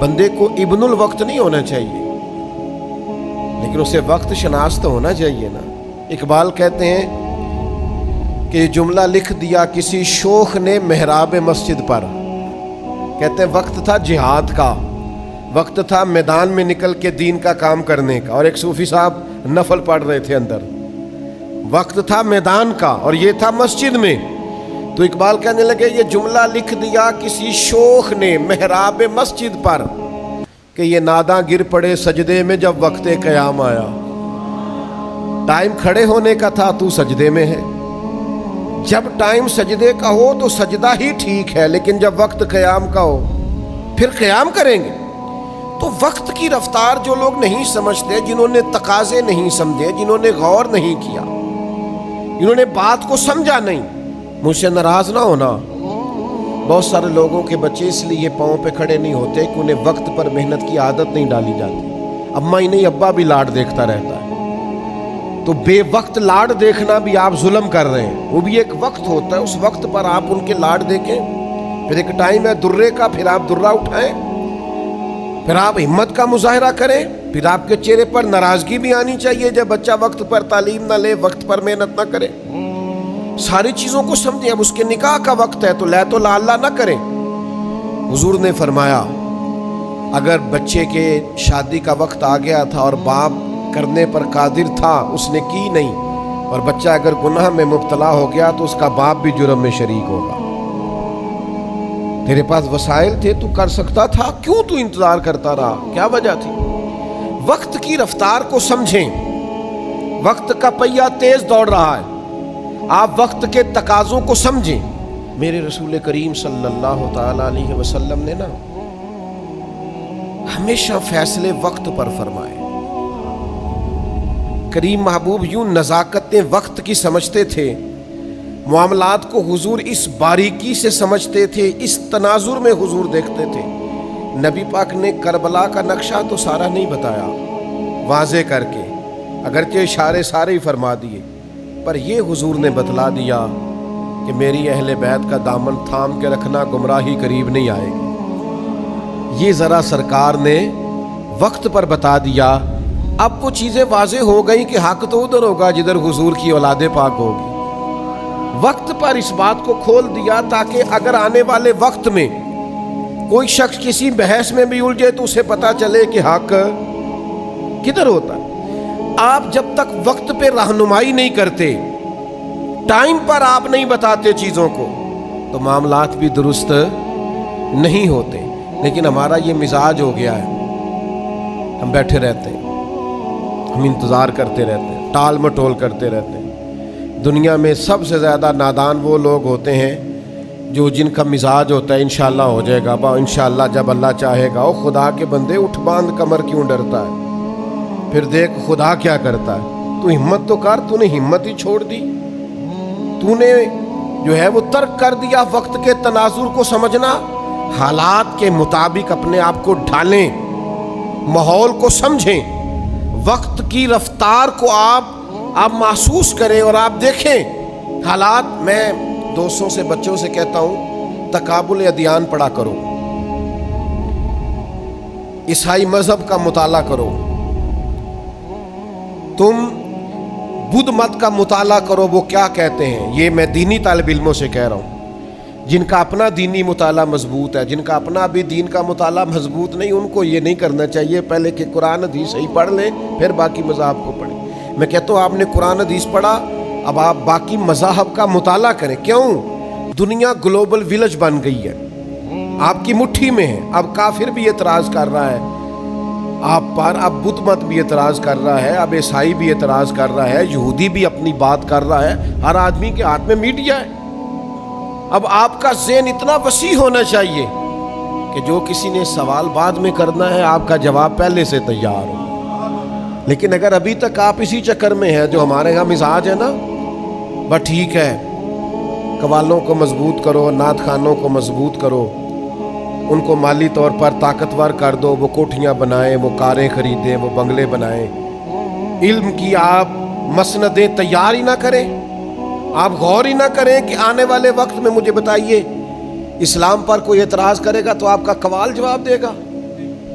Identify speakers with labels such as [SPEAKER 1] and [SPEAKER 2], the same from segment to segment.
[SPEAKER 1] بندے کو ابن الوقت نہیں ہونا چاہیے، لیکن اسے وقت شناس تو ہونا چاہیے نا۔ اقبال کہتے ہیں کہ یہ جملہ لکھ دیا کسی شوخ نے محراب مسجد پر، کہتے ہیں وقت تھا جہاد کا، وقت تھا میدان میں نکل کے دین کا کام کرنے کا، اور ایک صوفی صاحب نفل پڑھ رہے تھے اندر، وقت تھا میدان کا اور یہ تھا مسجد میں۔ تو اقبال کہنے لگے یہ جملہ لکھ دیا کسی شوخ نے محراب مسجد پر کہ یہ ناداں گر پڑے سجدے میں جب وقت قیام آیا۔ ٹائم کھڑے ہونے کا تھا، تو سجدے میں ہے۔ جب ٹائم سجدے کا ہو تو سجدہ ہی ٹھیک ہے، لیکن جب وقت قیام کا ہو پھر قیام کریں گے۔ تو وقت کی رفتار جو لوگ نہیں سمجھتے، جنہوں نے تقاضے نہیں سمجھے، جنہوں نے غور نہیں کیا، جنہوں نے بات کو سمجھا نہیں، مجھ سے ناراض نہ ہونا، بہت سارے لوگوں کے بچے اس لیے پاؤں پہ کھڑے نہیں ہوتے کہ انہیں وقت پر محنت کی عادت نہیں ڈالی جاتی۔ اماں ہی نہیں ابا بھی لاڈ دیکھتا رہتا ہے، تو بے وقت لاڈ دیکھنا بھی آپ ظلم کر رہے ہیں۔ وہ بھی ایک وقت ہوتا ہے، اس وقت پر آپ ان کے لاڈ دیکھیں، پھر ایک ٹائم ہے درے کا، پھر آپ درہ اٹھائیں، پھر آپ ہمت کا مظاہرہ کریں، پھر آپ کے چہرے پر ناراضگی بھی آنی چاہیے جب بچہ وقت پر تعلیم نہ لے، وقت پر محنت نہ کرے۔ ساری چیزوں کو سمجھیں۔ اب اس کے نکاح کا وقت ہے تو لے تو لا اللہ نہ کریں۔ حضور نے فرمایا اگر بچے کے شادی کا وقت آ گیا تھا اور باپ کرنے پر قادر تھا، اس نے کی نہیں، اور بچہ اگر گناہ میں مبتلا ہو گیا تو اس کا باپ بھی جرم میں شریک ہوگا۔ تیرے پاس وسائل تھے، تو کر سکتا تھا، کیوں تو انتظار کرتا رہا؟ کیا وجہ تھی؟ وقت کی رفتار کو سمجھیں۔ وقت کا پہیہ تیز دوڑ رہا ہے، آپ وقت کے تقاضوں کو سمجھیں۔ میرے رسول کریم صلی اللہ تعالی علیہ وسلم نے نا ہمیشہ فیصلے وقت پر فرمائے۔ کریم محبوب یوں نزاکت وقت کی سمجھتے تھے، معاملات کو حضور اس باریکی سے سمجھتے تھے، اس تناظر میں حضور دیکھتے تھے۔ نبی پاک نے کربلا کا نقشہ تو سارا نہیں بتایا واضح کر کے، اگرچہ اشارے سارے ہی فرما دیے، پر یہ حضور نے بتلا دیا کہ میری اہل بیت کا دامن تھام کے رکھنا، گمراہی قریب نہیں آئے گی۔ یہ ذرا سرکار نے وقت پر بتا دیا۔ اب وہ چیزیں واضح ہو گئیں کہ حق تو ادھر ہوگا جدھر حضور کی اولاد پاک ہوگی۔ وقت پر اس بات کو کھول دیا تاکہ اگر آنے والے وقت میں کوئی شخص کسی بحث میں بھی الجھے تو اسے پتا چلے کہ حق کدھر ہوتا ہے۔ آپ جب تک وقت پہ رہنمائی نہیں کرتے، ٹائم پر آپ نہیں بتاتے چیزوں کو، تو معاملات بھی درست نہیں ہوتے۔ لیکن ہمارا یہ مزاج ہو گیا ہے، ہم بیٹھے رہتے ہیں، ہم انتظار کرتے رہتے ہیں، ٹال مٹول کرتے رہتے ہیں۔ دنیا میں سب سے زیادہ نادان وہ لوگ ہوتے ہیں جو جن کا مزاج ہوتا ہے انشاءاللہ ہو جائے گا، انشاءاللہ جب اللہ چاہے گا۔ او خدا کے بندے، اٹھ باندھ کمر کیوں ڈرتا ہے؟ پھر دیکھ خدا کیا کرتا ہے۔ تو ہمت تو کر، تو نے ہمت ہی چھوڑ دی، تو نے جو ہے وہ ترک کر دیا وقت کے تناظر کو سمجھنا۔ حالات کے مطابق اپنے آپ کو ڈھالیں، ماحول کو سمجھیں، وقت کی رفتار کو آپ محسوس کریں اور آپ دیکھیں حالات۔ میں دوستوں سے، بچوں سے کہتا ہوں تقابل ادیان پڑھا کرو، عیسائی مذہب کا مطالعہ کرو، تم بدھ مت کا مطالعہ کرو، وہ کیا کہتے ہیں۔ یہ میں دینی طالب علموں سے کہہ رہا ہوں جن کا اپنا دینی مطالعہ مضبوط ہے، جن کا اپنا بھی دین کا مطالعہ مضبوط نہیں، ان کو یہ نہیں کرنا چاہیے پہلے کہ قرآن حدیث صحیح پڑھ لیں پھر باقی مذاہب کو پڑھیں۔ میں کہتا ہوں آپ نے قرآن حدیث پڑھا، اب آپ باقی مذاہب کا مطالعہ کریں۔ کیوں؟ دنیا گلوبل ویلج بن گئی ہے، آپ کی مٹھی میں ہے۔ اب کافر بھی اعتراض کر رہا ہے آپ پر، اب بدھ مت بھی اعتراض کر رہا ہے، اب عیسائی بھی اعتراض کر رہا ہے، یہودی بھی اپنی بات کر رہا ہے، ہر آدمی کے ہاتھ میں میڈیا ہے۔ اب آپ کا ذہن اتنا وسیع ہونا چاہیے کہ جو کسی نے سوال بعد میں کرنا ہے آپ کا جواب پہلے سے تیار ہو۔ لیکن اگر ابھی تک آپ اسی چکر میں ہیں، جو ہمارے یہاں مزاج ہے نا، بس ٹھیک ہے، قوالوں کو مضبوط کرو، نعت خوانوں کو مضبوط کرو، ان کو مالی طور پر طاقتور کر دو، وہ کوٹھیاں بنائیں، وہ کاریں خریدیں، وہ بنگلے بنائیں۔ علم کی آپ مسندیں تیار ہی نہ کریں، آپ غور ہی نہ کریں کہ آنے والے وقت میں مجھے بتائیے اسلام پر کوئی اعتراض کرے گا تو آپ کا قوال جواب دے گا،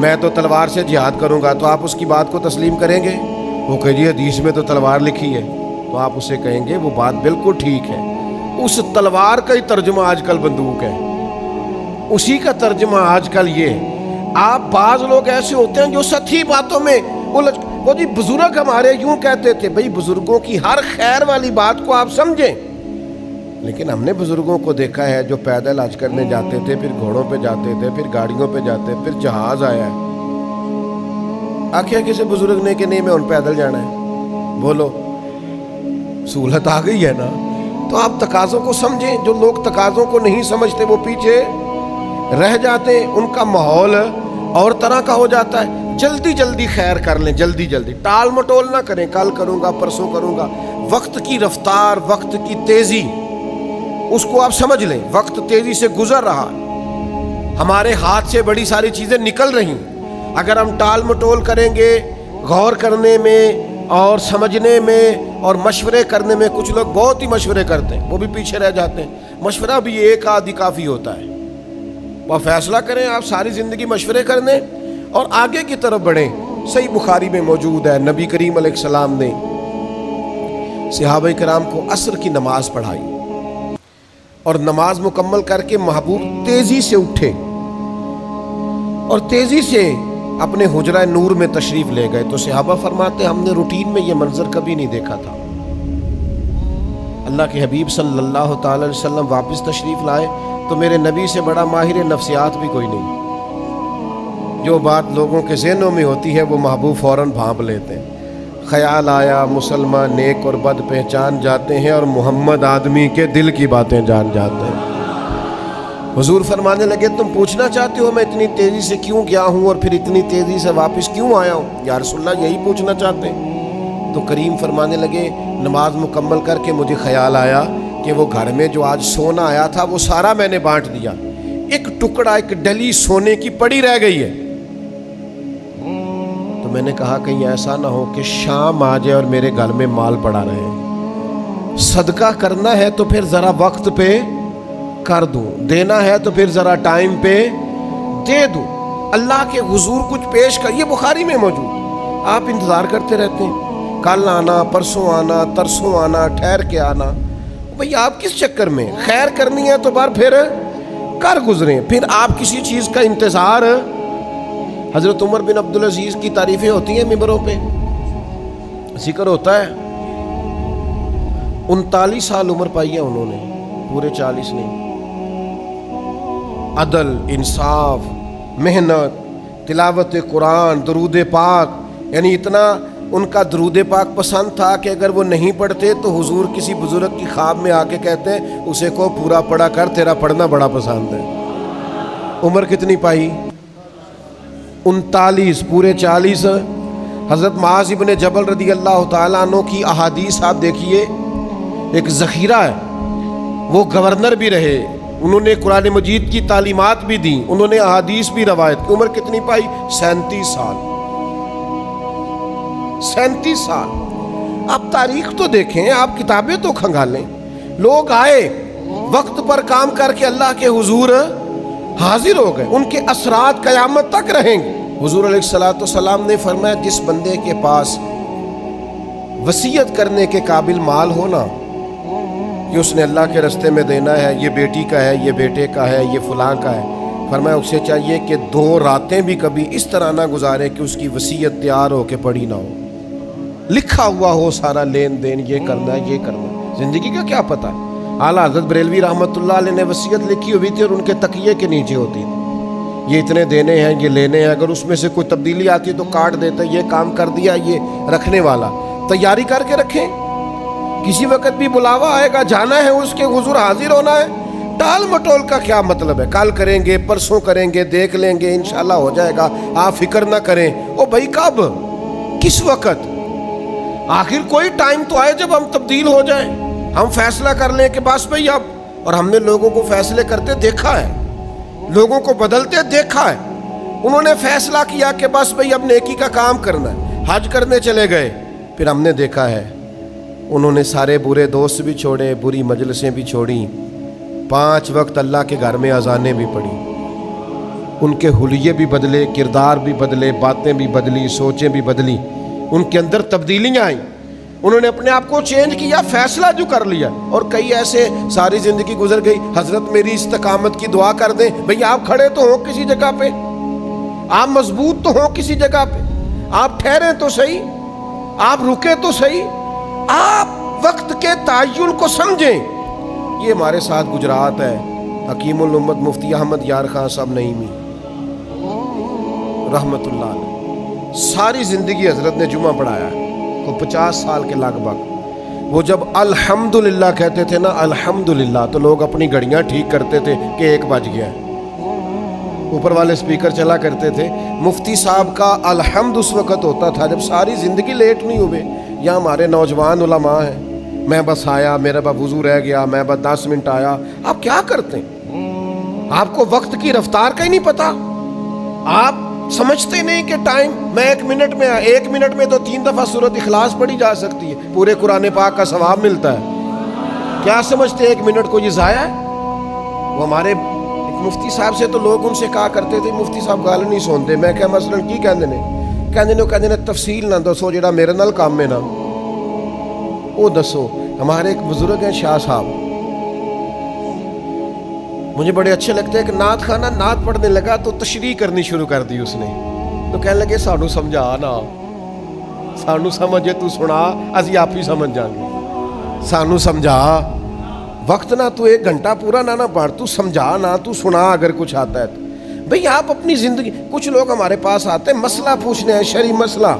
[SPEAKER 1] میں تو تلوار سے جہاد کروں گا, تو آپ اس کی بات کو تسلیم کریں گے؟ وہ کہ جی حدیث میں تو تلوار لکھی ہے, تو آپ اسے کہیں گے وہ بات بالکل ٹھیک ہے, اس تلوار کا ہی ترجمہ آج کل بندوق ہے, اسی کا ترجمہ آج کل یہ ہے. آپ بعض لوگ ایسے ہوتے ہیں جو سطحی باتوں میں وہ جی بزرگ ہمارے یوں کہتے تھے. بھئی بزرگوں کی ہر خیر والی بات کو آپ سمجھیں, لیکن ہم نے بزرگوں کو دیکھا ہے جو پیدل حج کرنے جاتے تھے, پھر گھوڑوں پہ جاتے تھے, پھر گاڑیوں پہ جاتے, پھر جہاز آیا ہے. آخیا کسی بزرگ نے کہ نہیں میں ان پیدل جانا ہے, بولو سہولت آ گئی ہے نا. تو آپ تقاضوں کو سمجھیں. جو لوگ تقاضوں کو نہیں سمجھتے وہ پیچھے رہ جاتے ہیں, ان کا ماحول اور طرح کا ہو جاتا ہے. جلدی جلدی خیر کر لیں, جلدی جلدی ٹال مٹول نہ کریں, کل کروں گا پرسوں کروں گا. وقت کی رفتار, وقت کی تیزی اس کو آپ سمجھ لیں. وقت تیزی سے گزر رہا, ہمارے ہاتھ سے بڑی ساری چیزیں نکل رہی. اگر ہم ٹال مٹول کریں گے, غور کرنے میں اور سمجھنے میں اور مشورے کرنے میں, کچھ لوگ بہت ہی مشورے کرتے ہیں, وہ بھی پیچھے رہ جاتے ہیں. مشورہ بھی ایک آدھی کافی ہوتا ہے. وہ فیصلہ کریں, آپ ساری زندگی مشورے کرنے اور آگے کی طرف بڑھیں. صحیح بخاری میں موجود ہے, نبی کریم علیہ السلام نے صحابہ کرام کو عصر کی نماز پڑھائی اور نماز مکمل کر کے محبوب تیزی سے اٹھے اور تیزی سے اپنے حجرہ نور میں تشریف لے گئے. تو صحابہ فرماتے ہم نے روٹین میں یہ منظر کبھی نہیں دیکھا تھا. اللہ کے حبیب صلی اللہ تعالی علیہ وسلم واپس تشریف لائے تو میرے نبی سے بڑا ماہر نفسیات بھی کوئی نہیں. جو بات لوگوں کے ذہنوں میں ہوتی ہے وہ محبوب فوراً بھانپ لیتے ہیں. خیال آیا مسلمان نیک اور بد پہچان جاتے ہیں اور محمد آدمی کے دل کی باتیں جان جاتے ہیں. حضور فرمانے لگے تم پوچھنا چاہتے ہو میں اتنی تیزی سے کیوں گیا ہوں اور پھر اتنی تیزی سے واپس کیوں آیا ہوں؟ یا رسول اللہ یہی پوچھنا چاہتے ہیں؟ تو کریم فرمانے لگے نماز مکمل کر کے مجھے خیال آیا کہ وہ گھر میں جو آج سونا آیا تھا وہ سارا میں نے بانٹ دیا, ایک ٹکڑا ایک ڈلی سونے کی پڑی رہ گئی ہے. تو میں نے کہا کہیں ایسا نہ ہو کہ شام آ جائے اور میرے گھر میں مال پڑا رہے. صدقہ کرنا ہے تو پھر ذرا وقت پہ کر دوں, دینا ہے تو پھر ذرا ٹائم پہ دے دوں. اللہ کے حضور کچھ پیش کر, یہ بخاری میں موجود. آپ انتظار کرتے رہتے ہیں, کل آنا, پرسوں آنا, ترسوں آنا, ٹھہر کے آنا. بھئی آپ کس چکر میں؟ خیر کرنی ہے تو بار پھر کر گزریں. پھر آپ کسی چیز کا انتظار. حضرت عمر بن عبدالعزیز کی تعریفیں ہوتی ہیں ممبروں پہ, ذکر ہوتا ہے 39 سال عمر پائی ہے انہوں نے, پورے 40 نہیں. عدل, انصاف, محنت, تلاوت قرآن, درود پاک, یعنی اتنا ان کا درود پاک پسند تھا کہ اگر وہ نہیں پڑھتے تو حضور کسی بزرگ کی خواب میں آ کے کہتے ہیں اسے کو پورا پڑھا کر, تیرا پڑھنا بڑا پسند ہے. عمر کتنی پائی؟ 39, پورے 40. حضرت معاذ ابن جبل رضی اللہ تعالیٰ عنہ کی احادیث آپ دیکھیے, ایک ذخیرہ ہے. وہ گورنر بھی رہے, انہوں نے قرآن مجید کی تعلیمات بھی دیں, انہوں نے احادیث بھی روایت کی. عمر کتنی پائی؟ 37 سال. 37 سال. آپ تاریخ تو دیکھیں, آپ کتابیں تو کھنگالیں. لوگ آئے وقت پر کام کر کے اللہ کے حضور حاضر ہو گئے, ان کے اثرات قیامت تک رہیں گے. حضور علیہ السلام نے فرمایا جس بندے کے پاس وصیت کرنے کے قابل مال ہونا, یہ اس نے اللہ کے رستے میں دینا ہے, یہ بیٹی کا ہے, یہ بیٹے کا ہے, یہ فلاں کا ہے, فرمایا اسے چاہیے کہ 2 راتیں بھی کبھی اس طرح نہ گزارے کہ اس کی وصیت تیار ہو کے پڑی نہ ہو, لکھا ہوا ہو سارا لین دین, یہ کرنا ہے یہ کرنا ہے. زندگی کا کیا پتہ. اعلیٰ حضرت بریلوی رحمۃ اللہ علیہ نے وصیت لکھی ہوئی تھی اور ان کے تکیے کے نیچے ہوتی تھی, یہ اتنے دینے ہیں, یہ لینے ہیں, اگر اس میں سے کوئی تبدیلی آتی تو کاٹ دیتے, یہ کام کر دیا, یہ رکھنے والا. تیاری کر کے رکھیں, کسی وقت بھی بلاوا آئے گا, جانا ہے, اس کے حضور حاضر ہونا ہے. ٹال مٹول کا کیا مطلب ہے؟ کل کریں گے, پرسوں کریں گے, دیکھ لیں گے, انشاءاللہ ہو جائے گا, آپ فکر نہ کریں. او بھائی کب, کس وقت؟ آخر کوئی ٹائم تو آئے جب ہم تبدیل ہو جائیں, ہم فیصلہ کر لیں کہ بس بھئی اب. اور ہم نے لوگوں کو فیصلے کرتے دیکھا ہے, لوگوں کو بدلتے دیکھا ہے. انہوں نے فیصلہ کیا کہ بس بھئی اب نیکی کا کام کرنا ہے, حج کرنے چلے گئے, پھر ہم نے دیکھا ہے انہوں نے سارے برے دوست بھی چھوڑے, بری مجلسیں بھی چھوڑیں, 5 وقت اللہ کے گھر میں اذانیں بھی پڑھی، ان کے حلیے بھی بدلے، کردار بھی بدلے، باتیں بھی بدلی، سوچیں بھی بدلی، ان کے اندر تبدیلیاں آئیں، انہوں نے اپنے آپ کو چینج کیا، فیصلہ جو کر لیا۔ اور کئی ایسے ساری زندگی گزر گئی، حضرت میری استقامت کی دعا کر دیں، بھئی آپ کھڑے تو ہوں کسی جگہ پہ، آپ مضبوط تو ہوں کسی جگہ پہ، آپ ٹھہریں تو صحیح، آپ رکے تو صحیح، آپ وقت کے تعین کو سمجھیں۔ یہ ہمارے ساتھ گجرات ہے، حکیم الامت مفتی احمد یار خان صاحب نعیمی رحمت اللہ علیہ، ساری زندگی حضرت نے جمعہ پڑھایا ہے، کو 50 سال کے لگ بھگ۔ وہ جب الحمدللہ کہتے تھے نا، الحمدللہ، تو لوگ اپنی گھڑیاں ٹھیک کرتے تھے کہ 1 بج گیا ہے، اوپر والے سپیکر چلا کرتے تھے۔ مفتی صاحب کا الحمد اس وقت ہوتا تھا جب ساری زندگی لیٹ نہیں ہوئے۔ یا ہمارے نوجوان علماء ہیں، میں بس آیا، میرا بس وضو رہ گیا، میں بس 10 منٹ آیا۔ آپ کیا کرتے ہیں؟ آپ کو وقت کی رفتار کا ہی نہیں پتا، آپ سمجھتے نہیں کہ ٹائم، میں 1 منٹ میں 1 منٹ میں تو 3 دفعہ سورۃ اخلاص پڑھی جا سکتی ہے، پورے قرآن پاک کا ثواب ملتا ہے۔ کیا سمجھتے 1 منٹ کو یہ ضائع ہے؟ وہ ہمارے مفتی صاحب سے تو لوگ ان سے کہا کرتے تھے، مفتی صاحب گل نہیں سنتے۔ میں کہ مثلا کی کہندے نے تفصیل نہ دسو، جڑا میرے نال کام ہے نا وہ دسو۔ ہمارے ایک بزرگ ہیں شاہ صاحب، مجھے بڑے اچھے لگتے ہیں کہ نعت خانہ نعت پڑھنے لگا تو تشریح کرنی شروع کر دی اس نے، تو کہنے لگے سانو سمجھا نا، سانو سمجھے تو سنا، اسی آپ ہی سمجھ جائیں گے، سانو سمجھا۔ وقت نہ تو 1 گھنٹہ پورا نہ پڑھ، تو سمجھا نہ، تو سنا اگر کچھ آتا ہے تو۔ بھئی آپ اپنی زندگی، کچھ لوگ ہمارے پاس آتے ہیں مسئلہ پوچھنے ہیں، شرعی مسئلہ،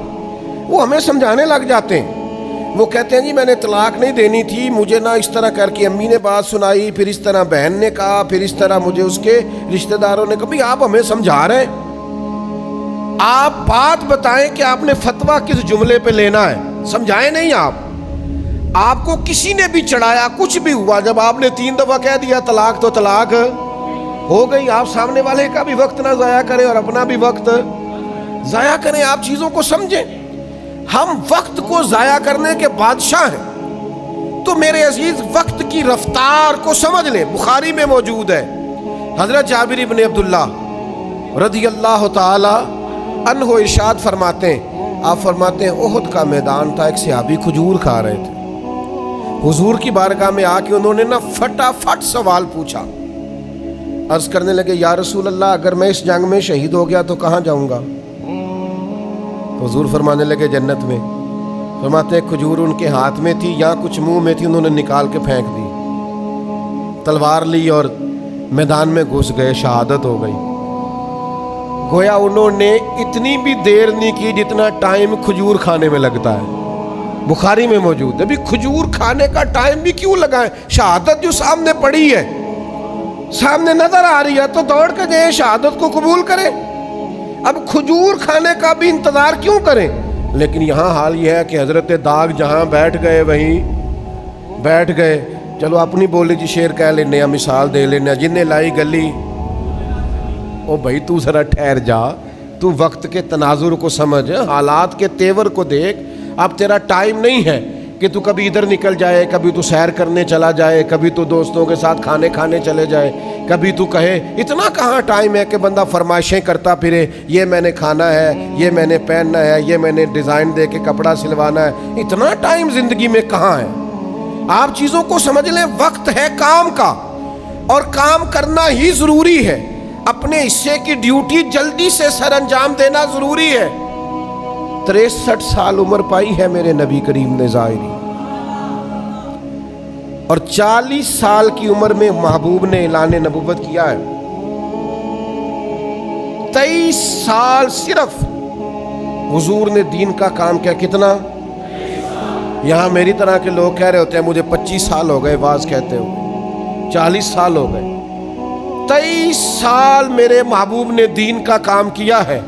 [SPEAKER 1] وہ ہمیں سمجھانے لگ جاتے ہیں۔ وہ کہتے ہیں جی میں نے طلاق نہیں دینی تھی، مجھے نہ اس طرح کر کے امی نے بات سنائی، پھر اس طرح بہن نے کہا، پھر اس طرح مجھے اس کے رشتہ داروں نے کہا۔ بھئی آپ ہمیں سمجھا رہے ہیں، آپ بات بتائیں کہ آپ نے فتویٰ کس جملے پہ لینا ہے، سمجھائیں نہیں آپ کو کسی نے بھی چڑھایا، کچھ بھی ہوا، جب آپ نے 3 دفعہ کہہ دیا طلاق تو طلاق ہو گئی۔ آپ سامنے والے کا بھی وقت نہ ضائع کریں اور اپنا بھی وقت ضائع کریں، آپ چیزوں کو سمجھیں۔ ہم وقت کو ضائع کرنے کے بادشاہ ہیں، تو میرے عزیز وقت کی رفتار کو سمجھ لیں۔ بخاری میں موجود ہے، حضرت جابر بن عبداللہ رضی اللہ تعالی عنہ ارشاد فرماتے ہیں، آپ فرماتے ہیں احد کا میدان تھا، ایک صحابی کھجور کھا رہے تھے، حضور کی بارگاہ میں آ کے انہوں نے فٹافٹ سوال پوچھا، عرض کرنے لگے یا رسول اللہ اگر میں اس جنگ میں شہید ہو گیا تو کہاں جاؤں گا؟ حضور فرمانے لگے جنت میں۔ فرماتے ہیں کھجور ان کے ہاتھ میں تھی یا کچھ منہ میں تھی، انہوں نے نکال کے پھینک دی، تلوار لی اور میدان میں گھس گئے، شہادت ہو گئی۔ گویا انہوں نے اتنی بھی دیر نہیں کی جتنا ٹائم کھجور کھانے میں لگتا ہے، بخاری میں موجود ہے۔ بھی کھجور کھانے کا ٹائم بھی کیوں لگائیں؟ شہادت جو سامنے پڑی ہے، سامنے نظر آ رہی ہے، تو دوڑ کے جائیں شہادت کو قبول کریں۔ اب کھجور کھانے کا بھی انتظار کیوں کریں؟ لیکن یہاں حال یہ ہے کہ حضرت داغ جہاں بیٹھ گئے وہیں بیٹھ گئے۔ چلو اپنی بولی جی شعر کہہ لینے ہیں، مثال دے لینے ہیں، جنہیں لائی گلی او بھائی تو ذرا ٹھہر جا، تو وقت کے تناظر کو سمجھ، حالات کے تیور کو دیکھ۔ اب تیرا ٹائم نہیں ہے کہ تو کبھی ادھر نکل جائے، کبھی تو سیر کرنے چلا جائے، کبھی تو دوستوں کے ساتھ کھانے کھانے چلے جائے، کبھی تو کہے اتنا کہاں ٹائم ہے کہ بندہ فرمائشیں کرتا پھرے، یہ میں نے کھانا ہے، یہ میں نے پہننا ہے، یہ میں نے ڈیزائن دے کے کپڑا سلوانا ہے۔ اتنا ٹائم زندگی میں کہاں ہے؟ آپ چیزوں کو سمجھ لیں، وقت ہے کام کا اور کام کرنا ہی ضروری ہے، اپنے حصے کی ڈیوٹی جلدی سے سر انجام دینا ضروری ہے۔ 63 سال عمر پائی ہے میرے نبی کریم نے ظاہری، اور 40 سال کی عمر میں محبوب نے اعلان نبوت کیا ہے۔ 23 سال صرف حضور نے دین کا کام کیا۔ کتنا؟ یہاں میری طرح کے لوگ کہہ رہے ہوتے ہیں مجھے 25 سال ہو گئے واز کہتے ہوئے، 40 سال ہو گئے۔ 23 سال میرے محبوب نے دین کا کام کیا ہے،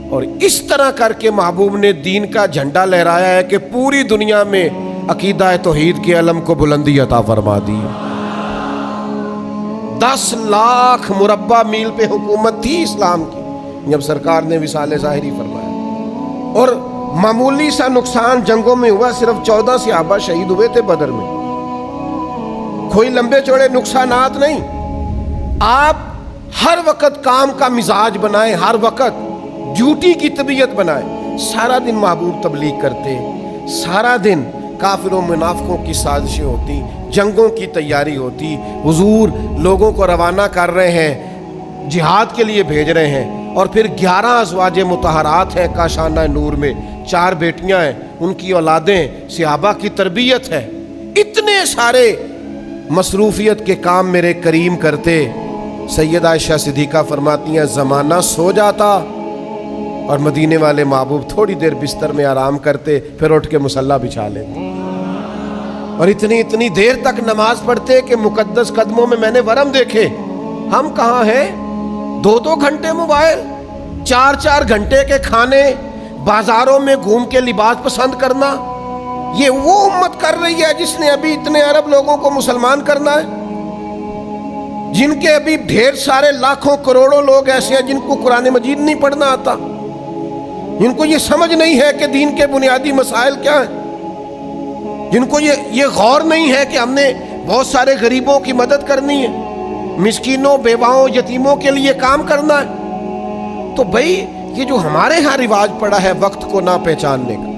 [SPEAKER 1] اور اس طرح کر کے محبوب نے دین کا جھنڈا لہرایا ہے کہ پوری دنیا میں عقیدہ توحید کے علم کو بلندی عطا فرما دی۔ 10 لاکھ مربع میل پہ حکومت تھی اسلام کی جب سرکار نے وصال ظاہری فرمایا، اور معمولی سا نقصان جنگوں میں ہوا، صرف 14 صحابہ شہید ہوئے تھے بدر میں۔ کوئی لمبے چوڑے نقصانات نہیں. آپ ہر وقت کام کا مزاج بنائیں, ہر وقت ڈیوٹی کی طبیعت بنائیں. سارا دن محبوب تبلیغ کرتے, سارا دن کافروں منافقوں کی سازشیں ہوتی, جنگوں کی تیاری ہوتی, حضور لوگوں کو روانہ کر رہے ہیں, جہاد کے لیے بھیج رہے ہیں, اور پھر 11 ازواج مطہرات ہیں کاشانہ نور میں, 4 بیٹیاں ہیں, ان کی اولادیں, صحابہ کی تربیت ہے. اتنے سارے مصروفیت کے کام میرے کریم کرتے. سیدہ عائشہ صدیقہ فرماتی ہیں زمانہ سو جاتا اور مدینے والے محبوب تھوڑی دیر بستر میں آرام کرتے, پھر اٹھ کے مصلی بچھا لیتے, اور اتنی دیر تک نماز پڑھتے کہ مقدس قدموں میں نے ورم دیکھے. ہم کہاں ہیں؟ 2 گھنٹے موبائل, 4 گھنٹے کے کھانے, بازاروں میں گھوم کے لباس پسند کرنا. یہ وہ امت کر رہی ہے جس نے ابھی اتنے ارب لوگوں کو مسلمان کرنا ہے, جن کے ابھی ڈھیر سارے لاکھوں کروڑوں لوگ ایسے ہیں جن کو قرآن مجید نہیں پڑھنا آتا, جن کو یہ سمجھ نہیں ہے کہ دین کے بنیادی مسائل کیا ہیں, جن کو یہ غور نہیں ہے کہ ہم نے بہت سارے غریبوں کی مدد کرنی ہے, مسکینوں, بیواؤں, یتیموں کے لیے کام کرنا ہے. تو بھائی یہ جو ہمارے ہاں رواج پڑا ہے وقت کو نہ پہچاننے کا,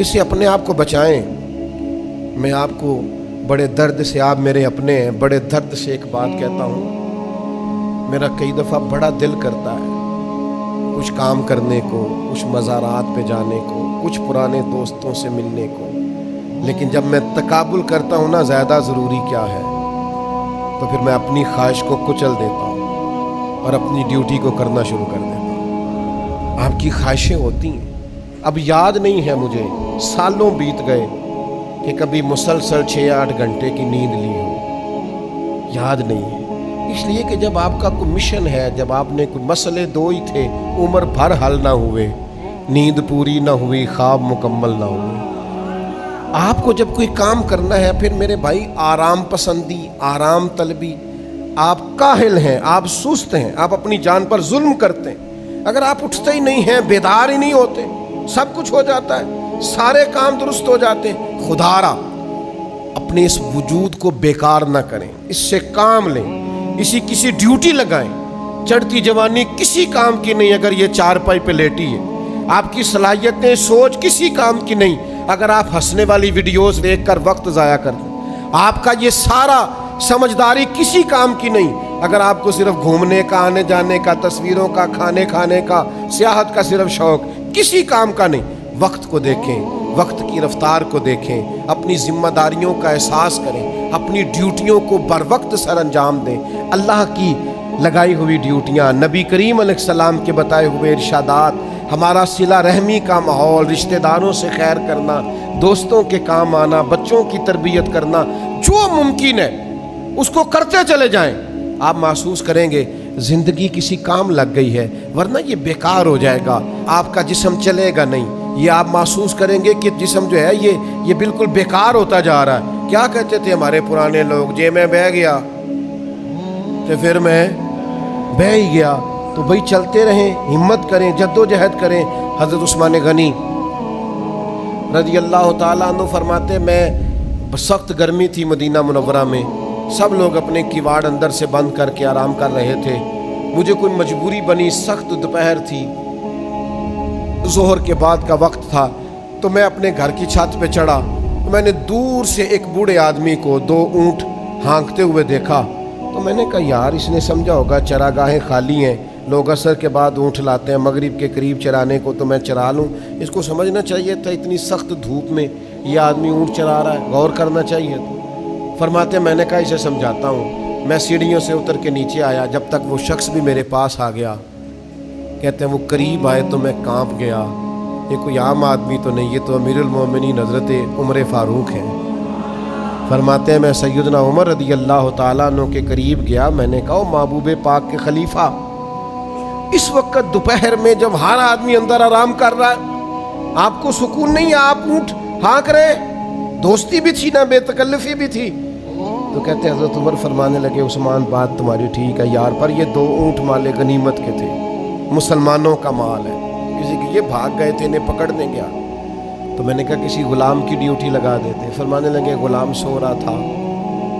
[SPEAKER 1] اس سے اپنے آپ کو بچائیں. میں آپ کو بڑے درد سے, آپ میرے اپنے ہیں, بڑے درد سے ایک بات کہتا ہوں. میرا کئی دفعہ بڑا دل کرتا ہے کچھ کام کرنے کو, کچھ مزارات پہ جانے کو, کچھ پرانے دوستوں سے ملنے کو, لیکن جب میں تقابل کرتا ہوں نا زیادہ ضروری کیا ہے, تو پھر میں اپنی خواہش کو کچل دیتا ہوں اور اپنی ڈیوٹی کو کرنا شروع کر دیتا ہوں. آپ کی خواہشیں ہوتی ہیں. اب یاد نہیں ہے مجھے, سالوں بیت گئے کہ کبھی مسلسل 6-8 گھنٹے کی نیند لی ہو, یاد نہیں ہے. اس لیے کہ جب آپ کا کوئی مشن ہے, جب آپ نے کوئی مسئلے 2 ہی تھے, عمر بھر حل نہ ہوئے, نیند پوری نہ ہوئی, خواب مکمل نہ ہوئے. آپ کو جب کوئی کام کرنا ہے, پھر میرے بھائی آرام پسندی, آرام طلبی, آپ کاہل ہیں, آپ سست ہیں, آپ اپنی جان پر ظلم کرتے ہیں. اگر آپ اٹھتے ہی نہیں ہیں, بیدار ہی نہیں ہوتے, سب کچھ ہو جاتا ہے, سارے کام درست ہو جاتے ہیں. خدا را اپنے اس وجود کو بیکار نہ کریں, اس سے کام لیں, کسی ڈیوٹی لگائیں. چڑھتی جوانی کسی کام کی نہیں اگر یہ چارپائی پہ لیٹی ہے. آپ کی صلاحیتیں, سوچ کسی کام کی نہیں اگر آپ ہنسنے والی ویڈیوز دیکھ کر وقت ضائع کرتے. آپ کا یہ سارا سمجھداری کسی کام کی نہیں اگر آپ کو صرف گھومنے کا, آنے جانے کا, تصویروں کا, کھانے کا, سیاحت کا صرف شوق, کسی کام کا نہیں. وقت کو دیکھیں, وقت کی رفتار کو دیکھیں, اپنی ذمہ داریوں کا احساس کریں, اپنی ڈیوٹیوں کو بر وقت سر انجام دیں. اللہ کی لگائی ہوئی ڈیوٹیاں, نبی کریم علیہ السلام کے بتائے ہوئے ارشادات, ہمارا صلہ رحمی کا ماحول, رشتہ داروں سے خیر کرنا, دوستوں کے کام آنا, بچوں کی تربیت کرنا, جو ممکن ہے اس کو کرتے چلے جائیں. آپ محسوس کریں گے زندگی کسی کام لگ گئی ہے, ورنہ یہ بیکار ہو جائے گا, آپ کا جسم چلے گا نہیں. یہ آپ محسوس کریں گے کہ جسم جو ہے یہ بالکل بیکار ہوتا جا رہا ہے. کیا کہتے تھے ہمارے پرانے لوگ, جے میں بہ گیا تو پھر میں بہ ہی گیا. تو بھائی چلتے رہیں, ہمت کریں, جد و جہد کریں. حضرت عثمان غنی رضی اللہ تعالیٰ عنہ فرماتے, میں سخت گرمی تھی مدینہ منورہ میں, سب لوگ اپنے کیواڑ اندر سے بند کر کے آرام کر رہے تھے. مجھے کوئی مجبوری بنی, سخت دوپہر تھی, ظہر کے بعد کا وقت تھا, تو میں اپنے گھر کی چھت پہ چڑھا. میں نے دور سے ایک بوڑھے آدمی کو 2 اونٹ ہانکتے ہوئے دیکھا. تو میں نے کہا یار اس نے سمجھا ہوگا چراگاہیں خالی ہیں, لوگ عصر کے بعد اونٹ لاتے ہیں مغرب کے قریب چرانے کو, تو میں چرا لوں. اس کو سمجھنا چاہیے تھا اتنی سخت دھوپ میں یہ آدمی اونٹ چرا رہا ہے, غور کرنا چاہیے تھا. فرماتے میں نے کہا اسے سمجھاتا ہوں. میں سیڑھیوں سے اتر کے نیچے آیا, جب تک وہ شخص بھی میرے پاس آ گیا. کہتے ہیں وہ قریب آئے تو میں کانپ گیا, یہ کوئی عام آدمی تو نہیں, یہ تو امیر المومنین حضرت عمر فاروق ہیں. فرماتے ہیں میں سیدنا عمر رضی اللہ تعالیٰ عنہ کے قریب گیا. میں نے کہا محبوب پاک کے خلیفہ, اس وقت دوپہر میں جب ہر آدمی اندر آرام کر رہا ہے, آپ کو سکون نہیں ہے, آپ اونٹ ہانک رہے. دوستی بھی تھی نا, بے تکلفی بھی تھی. تو کہتے ہیں حضرت عمر فرمانے لگے عثمان بات تمہاری ٹھیک ہے یار, پر یہ 2 اونٹ مال غنیمت کے تھے, مسلمانوں کا مال ہے, کسی کے یہ بھاگ گئے تھے, انہیں پکڑنے گیا. تو میں نے کہا کسی غلام کی ڈیوٹی لگا دیتے. فرمانے لگے غلام سو رہا تھا,